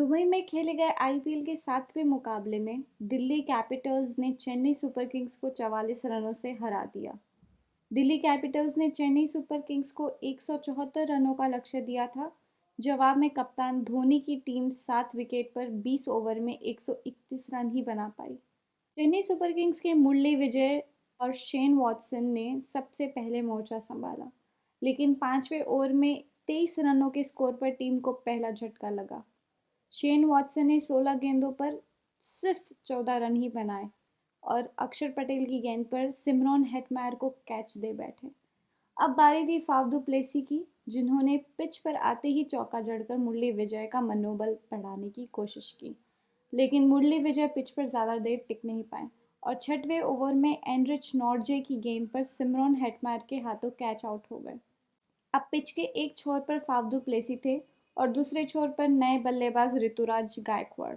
Dubai में खेले गए आईपीएल के 7वें मुकाबले में दिल्ली कैपिटल्स ने चेन्नई सुपर किंग्स को 44 रनों से हरा दिया। दिल्ली कैपिटल्स ने चेन्नई सुपर किंग्स को 174 रनों का लक्ष्य दिया था। जवाब में कप्तान धोनी की टीम 7 विकेट पर 20 ओवर में 131 रन ही बना पाई। चेन्नई सुपर किंग्स के मुरली विजय और शेन वॉटसन ने सबसे पहले मोर्चा संभाला, लेकिन 5वें ओवर में 23 रनों के स्कोर पर टीम को पहला झटका लगा। शेन वॉटसन ने 16 गेंदों पर सिर्फ 14 रन ही बनाए और अक्षर पटेल की गेंद पर सिमरन हेटमायर को कैच दे बैठे। अब बारी थी फाफ दु प्लेसी की, जिन्होंने पिच पर आते ही चौका जड़कर मुरली विजय का मनोबल बढ़ाने की कोशिश की, लेकिन मुरली विजय पिच पर ज़्यादा देर टिक नहीं पाए और 6वें ओवर में एनरिच नॉर्जे की गेंद पर सिमरन हेटमायर के हाथों कैच आउट हो गए। अब पिच के एक छोर पर फाफ दु प्लेसी थे और दूसरे छोर पर नए बल्लेबाज ऋतुराज गायकवाड़।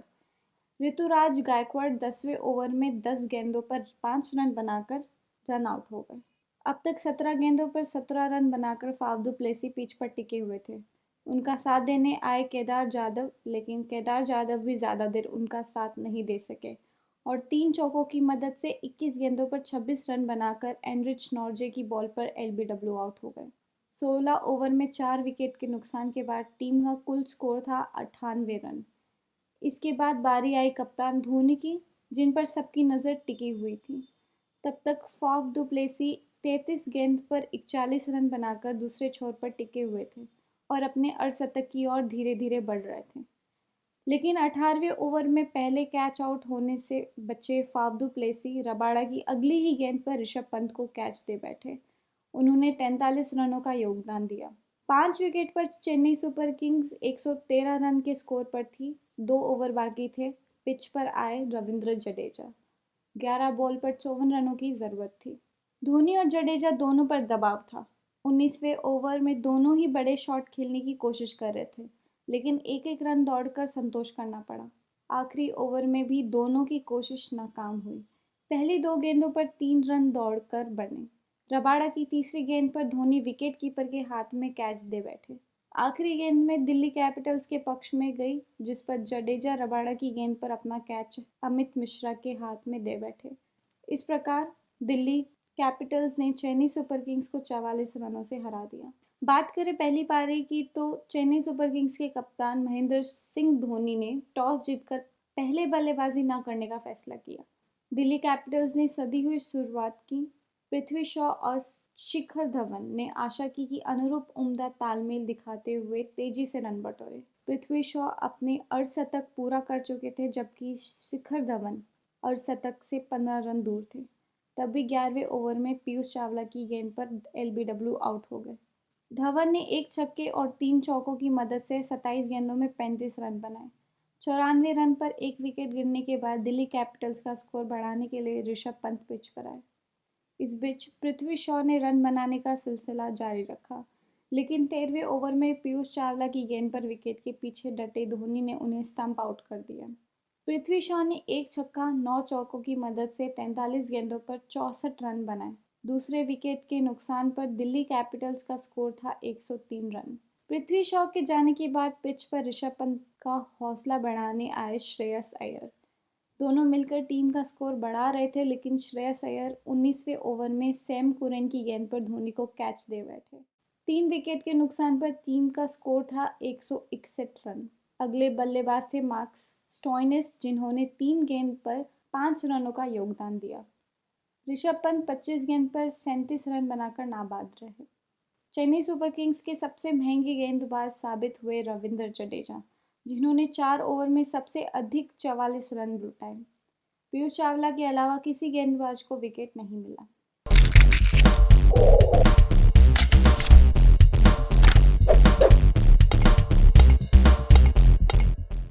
ऋतुराज गायकवाड़ 10वें ओवर में 10 गेंदों पर 5 रन बनाकर रन आउट हो गए। अब तक 17 गेंदों पर 17 रन बनाकर फाफ दु प्लेसी पिच पर टिके हुए थे। उनका साथ देने आए केदार जाधव, लेकिन केदार जाधव भी ज़्यादा देर उनका साथ नहीं दे सके और 3 चौकों की मदद से 21 गेंदों पर 26 रन बनाकर एनरिच नॉर्जे की बॉल पर एलबीडब्ल्यू आउट हो गए। 16 ओवर में 4 विकेट के नुकसान के बाद टीम का कुल स्कोर था 98 रन। इसके बाद बारी आई कप्तान धोनी की, जिन पर सबकी नज़र टिकी हुई थी। तब तक फाफ दु प्लेसी 33 गेंद पर 41 रन बनाकर दूसरे छोर पर टिके हुए थे और अपने अर्धशतक की ओर धीरे धीरे बढ़ रहे थे। लेकिन 18वें ओवर में पहले कैच आउट होने से बचे फाफ दु प्लेसी रबाडा की अगली ही गेंद पर ऋषभ पंत को कैच दे बैठे। उन्होंने 43 रनों का योगदान दिया। 5 विकेट पर चेन्नई सुपर किंग्स 113 रन के स्कोर पर थी। 2 ओवर बाकी थे। पिच पर आए रविंद्र जडेजा। 11 बॉल पर 54 रनों की ज़रूरत थी। धोनी और जडेजा दोनों पर दबाव था। 19वें ओवर में दोनों ही बड़े शॉट खेलने की कोशिश कर रहे थे, लेकिन एक एक रन दौड़कर संतोष करना पड़ा। आखिरी ओवर में भी दोनों की कोशिश नाकाम हुई। पहली 2 गेंदों पर 3 रन दौड़कर बने। रबाडा की तीसरी गेंद पर धोनी विकेट कीपर के हाथ में कैच दे बैठे। आखिरी गेंद में दिल्ली कैपिटल्स के पक्ष में गई, जिस पर जडेजा रबाडा की गेंद पर अपना कैच अमित मिश्रा के हाथ में दे बैठे। इस प्रकार दिल्ली कैपिटल्स ने चेन्नई सुपर किंग्स को 44 रनों से हरा दिया। बात करें पहली पारी की, तो चेन्नई सुपर किंग्स के कप्तान महेंद्र सिंह धोनी ने टॉस जीतकर पहले बल्लेबाजी न करने का फैसला किया। दिल्ली कैपिटल्स ने सधी हुई शुरुआत की। पृथ्वी शॉ और शिखर धवन ने आशा की कि अनुरूप उम्दा तालमेल दिखाते हुए तेजी से रन बटोरे। पृथ्वी शॉ अपने अर्धशतक पूरा कर चुके थे, जबकि शिखर धवन अर्धशतक से 15 रन दूर थे। तभी 11वें ओवर में पीयूष चावला की गेंद पर एलबीडब्ल्यू आउट हो गए। धवन ने 1 छक्के और 3 चौकों की मदद से 27 गेंदों में 35 रन बनाए। 94 रन पर 1 विकेट गिरने के बाद दिल्ली कैपिटल्स का स्कोर बढ़ाने के लिए ऋषभ पंत पिच पर आए। इस बीच पृथ्वी शॉ ने रन बनाने का सिलसिला जारी रखा, लेकिन 13वें ओवर में पीयूष चावला की गेंद पर विकेट के पीछे डटे धोनी ने उन्हें स्टंप आउट कर दिया। पृथ्वी शॉ ने 1 छक्का 9 चौकों की मदद से 43 गेंदों पर 64 रन बनाए। दूसरे विकेट के नुकसान पर दिल्ली कैपिटल्स का स्कोर था 103 रन। पृथ्वी शॉ के जाने के बाद पिच पर ऋषभ पंत का हौसला बढ़ाने आए श्रेयस अय्यर। दोनों मिलकर टीम का स्कोर बढ़ा रहे थे, लेकिन श्रेयस अय्यर 19वें ओवर में सैम कुरन की गेंद पर धोनी को कैच दे बैठे। 3 विकेट के नुकसान पर टीम का स्कोर था 161 रन। अगले बल्लेबाज थे मार्कस स्टोइनिस, जिन्होंने 3 गेंद पर 5 रनों का योगदान दिया। ऋषभ पंत 25 गेंद पर 37 रन बनाकर नाबाद रहे। चेन्नई सुपर किंग्स के सबसे महंगे गेंदबाज साबित हुए रविंद्र जडेजा, जिन्होंने 4 ओवर में सबसे अधिक 44 रन लुटाए। पीयूष चावला के अलावा किसी गेंदबाज को विकेट नहीं मिला।